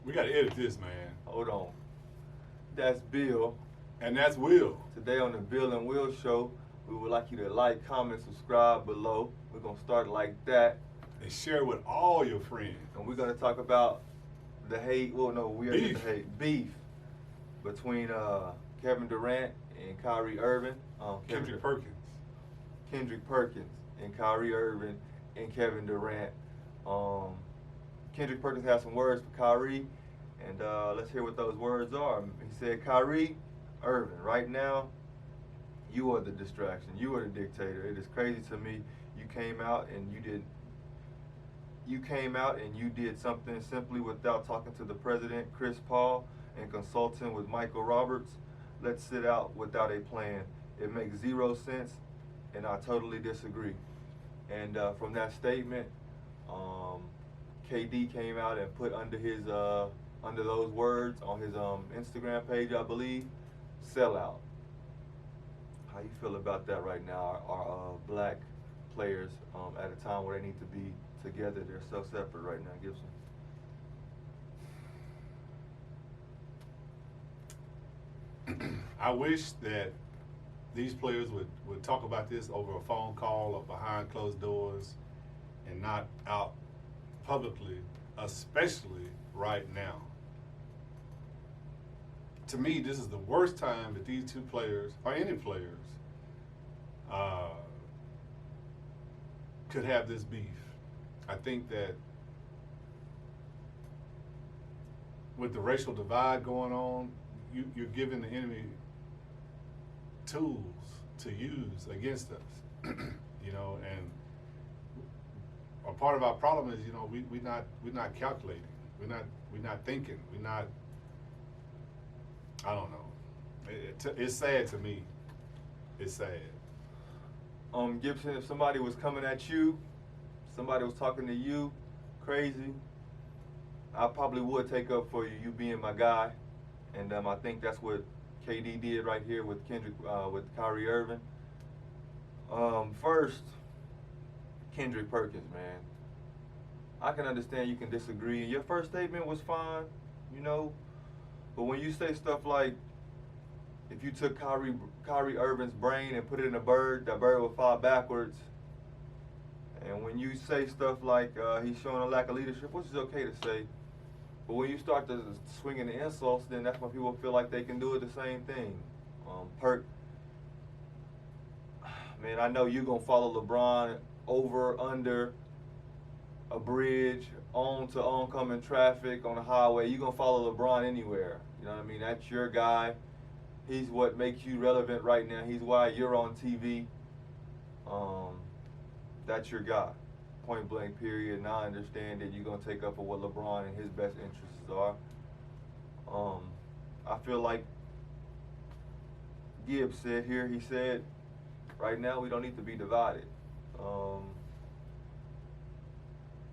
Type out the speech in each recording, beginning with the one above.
We got to edit this, man. Hold on. That's Bill. And that's Will. Today on the Bill and Will Show, we would like you to like, comment, subscribe below. We're going to start like that. And share with all your friends. And we're going to talk about the hate. Well, no, we already Beef. the hate. Beef between Kevin Durant and Kyrie Irving. Kendrick Perkins. Kendrick Perkins and Kyrie Irving and Kevin Durant. Kendrick Perkins has some words for Kyrie, and let's hear what those words are. He said, Kyrie Irving, right now, you are the distraction. You are the dictator. It is crazy to me. You came out and you did something simply without talking to the president, Chris Paul, and consulting with Michael Roberts. Let's sit out without a plan. It makes zero sense, and I totally disagree. And from that statement, KD came out and put under his under those words on his Instagram page, I believe, sellout. How you feel about that right now? Our black players at a time where they need to be together, they're so separate right now, Gibson. I wish that these players would talk about this over a phone call or behind closed doors and not out publicly, especially right now. To me, this is the worst time that these two players, or any players, could have this beef. I think that with the racial divide going on, you're giving the enemy tools to use against us. You know, and a part of our problem is, you know, we're not calculating, we're not thinking, we're not. I don't know. It's sad to me. It's sad. Gibson, if somebody was coming at you, somebody was talking to you crazy, I probably would take up for you, you being my guy. And I think that's what KD did right here with with Kyrie Irving. First, Kendrick Perkins, man. I can understand you can disagree. Your first statement was fine, you know, but when you say stuff like, if you took Kyrie Irving's brain and put it in a bird, that bird would fly backwards. And when you say stuff like he's showing a lack of leadership, which is okay to say, but when you start to swinging the insults, then that's when people feel like they can do it the same thing. Perk, man, I know you're going to follow LeBron over, under a bridge, on to oncoming traffic on the highway. You're going to follow LeBron anywhere. You know what I mean? That's your guy. He's what makes you relevant right now. He's why you're on TV. That's your guy. Point blank, period. Now I understand that you're going to take up for what LeBron and his best interests are. I feel like Gibbs said here, he said, right now we don't need to be divided.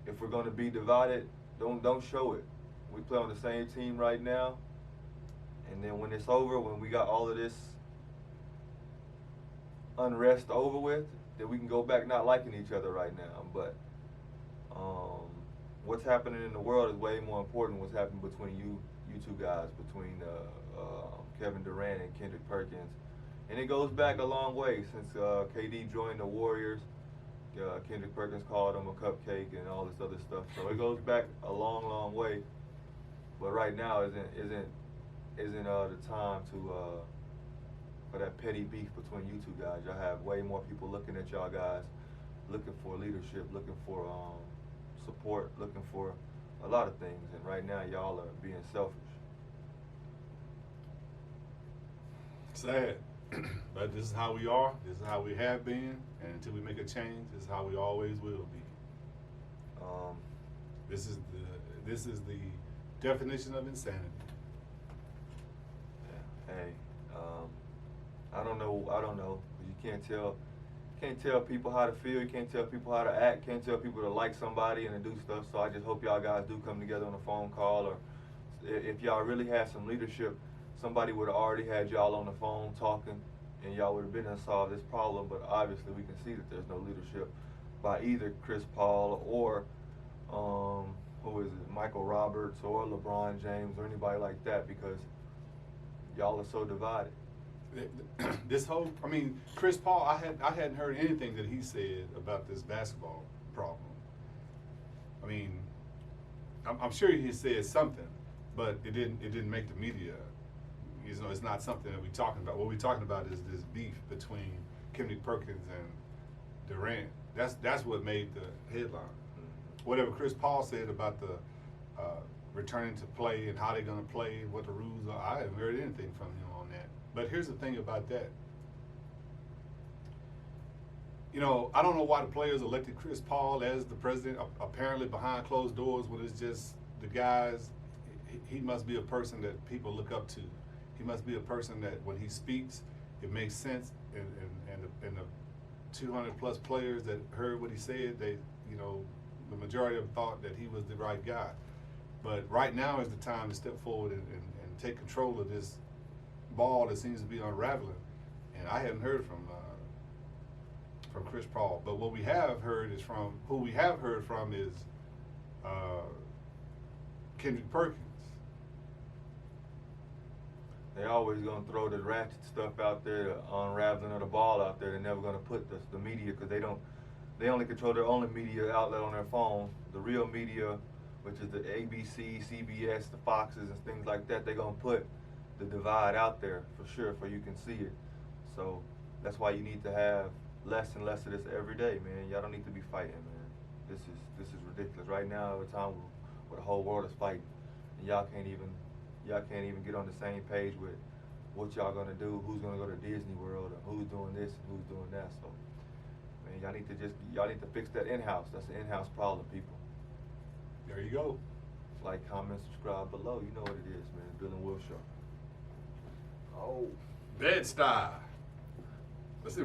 If we're going to be divided, don't show it. We play on the same team right now. And then when it's over, when we got all of this unrest over with, then we can go back not liking each other right now. But what's happening in the world is way more important than what's happening between you two guys, between Kevin Durant and Kendrick Perkins. And it goes back a long way since KD joined the Warriors. Kendrick Perkins called him a cupcake and all this other stuff. So it goes back a long, long way. But right now isn't the time for that petty beef between you two guys. Y'all have way more people looking at y'all guys, looking for leadership, looking for support, looking for a lot of things. And right now, y'all are being selfish. Sad. But this is how we are. This is how we have been. And until we make a change, this is how we always will be. This is the definition of insanity. Yeah. Hey, I don't know. You can't tell people how to feel. You can't tell people how to act. Can't tell people to like somebody and to do stuff. So I just hope y'all guys do come together on a phone call, or if y'all really had some leadership, somebody would have already had y'all on the phone talking, and y'all would have been able to solve this problem. But obviously, we can see that there's no leadership by either Chris Paul or who is it, Michael Roberts or LeBron James or anybody like that, because y'all are so divided. This whole, I mean, Chris Paul, I hadn't heard anything that he said about this basketball problem. I mean, I'm sure he said something, but it didn't make the media. You know, it's not something that we're talking about. What we're talking about is this beef between Kendrick Perkins and Durant. That's what made the headline. Mm-hmm. Whatever Chris Paul said about the returning to play and how they're going to play and what the rules are, I haven't heard anything from him on that. But here's the thing about that. You know, I don't know why the players elected Chris Paul as the president, apparently behind closed doors, when it's just the guys. He must be a person that people look up to. He must be a person that when he speaks, it makes sense. And the 200 plus players that heard what he said, they, you know, the majority of them thought that he was the right guy. But right now is the time to step forward and take control of this ball that seems to be unraveling. And I haven't heard from Chris Paul. But what we have heard is who we have heard from is Kendrick Perkins. They always gonna throw the ratchet stuff out there, the unraveling of the ball out there. They're never gonna put the media, because they only control their own media outlet on their phone. The real media, which is the ABC, CBS, the Foxes, and things like that, they're gonna put the divide out there for sure, for you can see it. So that's why you need to have less and less of this every day, man. Y'all don't need to be fighting, man. This is ridiculous. Right now, at a time where the whole world is fighting, and y'all can't even get on the same page with what y'all gonna do, who's gonna go to Disney World, or who's doing this and who's doing that. So, man, y'all need to fix that in-house. That's an in-house problem, people. There you go. Like, comment, subscribe below. You know what it is, man. Bill and Will Show. Oh. Bed-Stuy. Let's see,